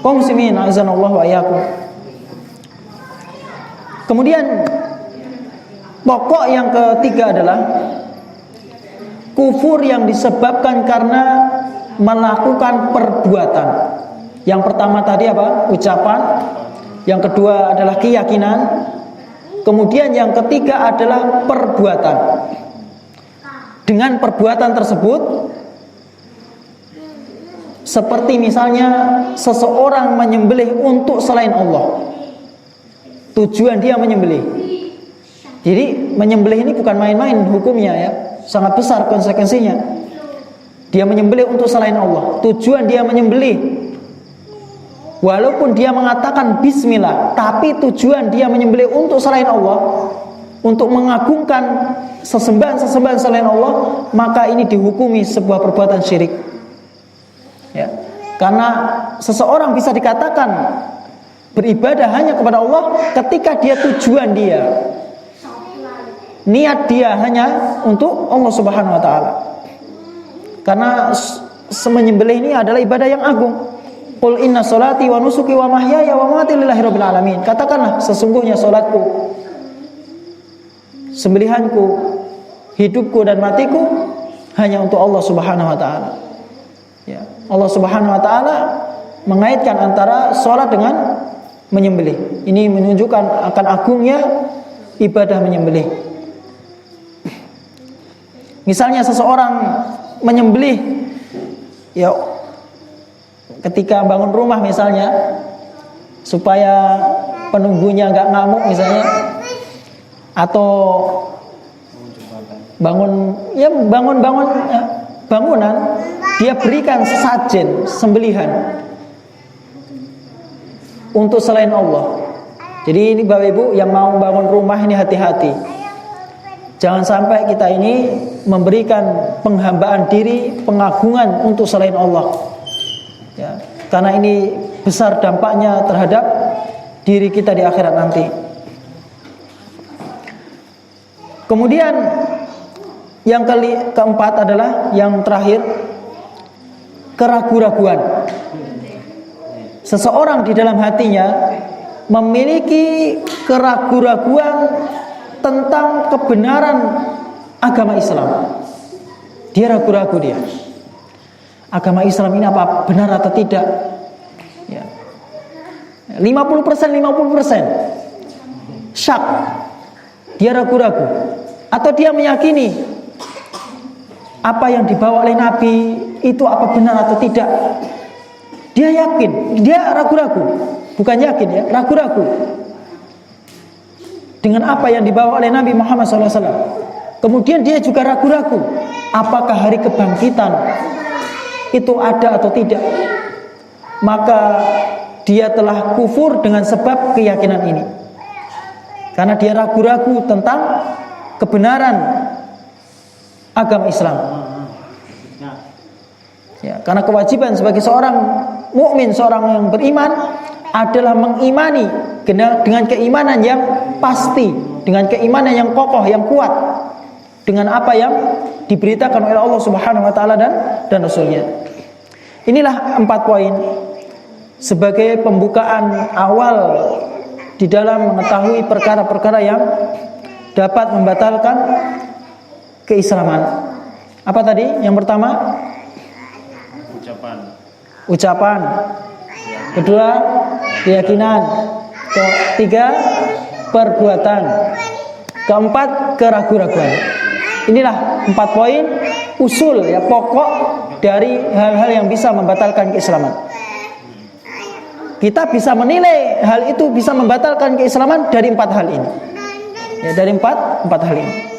Kaum muslimin, azanallahu wa iyyakum. Kemudian pokok yang ketiga adalah kufur yang disebabkan karena melakukan perbuatan. Yang pertama tadi apa? Ucapan. Yang kedua adalah keyakinan. Kemudian yang ketiga adalah perbuatan. Dengan perbuatan tersebut, seperti misalnya seseorang menyembelih untuk selain Allah. Tujuan dia menyembelih. Jadi menyembelih ini bukan main-main hukumnya ya, sangat besar konsekuensinya. Dia menyembelih untuk selain Allah. Tujuan dia menyembelih, walaupun dia mengatakan bismillah, tapi tujuan dia menyembelih untuk selain Allah, untuk mengagungkan sesembahan-sesembahan selain Allah, maka ini dihukumi sebuah perbuatan syirik. Ya. Karena seseorang bisa dikatakan beribadah hanya kepada Allah ketika dia tujuan dia, niat dia hanya untuk Allah Subhanahu wa taala. Karena menyembelih ini adalah ibadah yang agung. Qul inna sholati wa nusuki wa mahyaya wa mamati lillahi rabbil alamin. Katakanlah, sesungguhnya salatku, sembelihanku, hidupku dan matiku hanya untuk Allah Subhanahu wa taala. Ya, Allah Subhanahu wa taala mengaitkan antara salat dengan menyembelih. Ini menunjukkan akan agungnya ibadah menyembelih. Misalnya seseorang menyembelih, ya, ketika bangun rumah misalnya, supaya penunggunya nggak ngamuk misalnya, atau bangunan, dia berikan sesajen sembelihan untuk selain Allah. Jadi ini Bapak Ibu yang mau bangun rumah ini hati-hati. Jangan sampai kita ini memberikan penghambaan diri, pengagungan untuk selain Allah. Ya, karena ini besar dampaknya terhadap diri kita di akhirat nanti. Kemudian yang keempat adalah yang terakhir, keraguan-raguan. Seseorang di dalam hatinya memiliki keraguan-raguan tentang kebenaran agama Islam. Dia ragu-ragu dia. Agama Islam ini apa benar atau tidak? Ya. 50% syak. Dia ragu-ragu. Atau dia meyakini apa yang dibawa oleh Nabi itu apa benar atau tidak. Dia yakin, dia ragu-ragu. Bukan yakin ya, ragu-ragu dengan apa yang dibawa oleh Nabi Muhammad SAW. Kemudian dia juga ragu-ragu, apakah hari kebangkitan itu ada atau tidak. Maka dia telah kufur dengan sebab keyakinan ini. Karena dia ragu-ragu tentang kebenaran agama Islam. Ya, karena kewajiban sebagai seorang mukmin, seorang yang beriman adalah mengimani dengan keimanan yang pasti, dengan keimanan yang kokoh, yang kuat, dengan apa yang diberitakan oleh Allah Subhanahu wa taala dan Rasul-Nya. Inilah 4 poin sebagai pembukaan awal di dalam mengetahui perkara-perkara yang dapat membatalkan keislaman. Apa tadi? Yang pertama, ucapan. Kedua, keyakinan. Ketiga, perbuatan. Keempat, keraguan-raguan. Inilah 4 poin usul ya, pokok dari hal-hal yang bisa membatalkan keislaman. Kita bisa menilai hal itu bisa membatalkan keislaman dari 4 hal ini. Ya, dari 4 hal ini.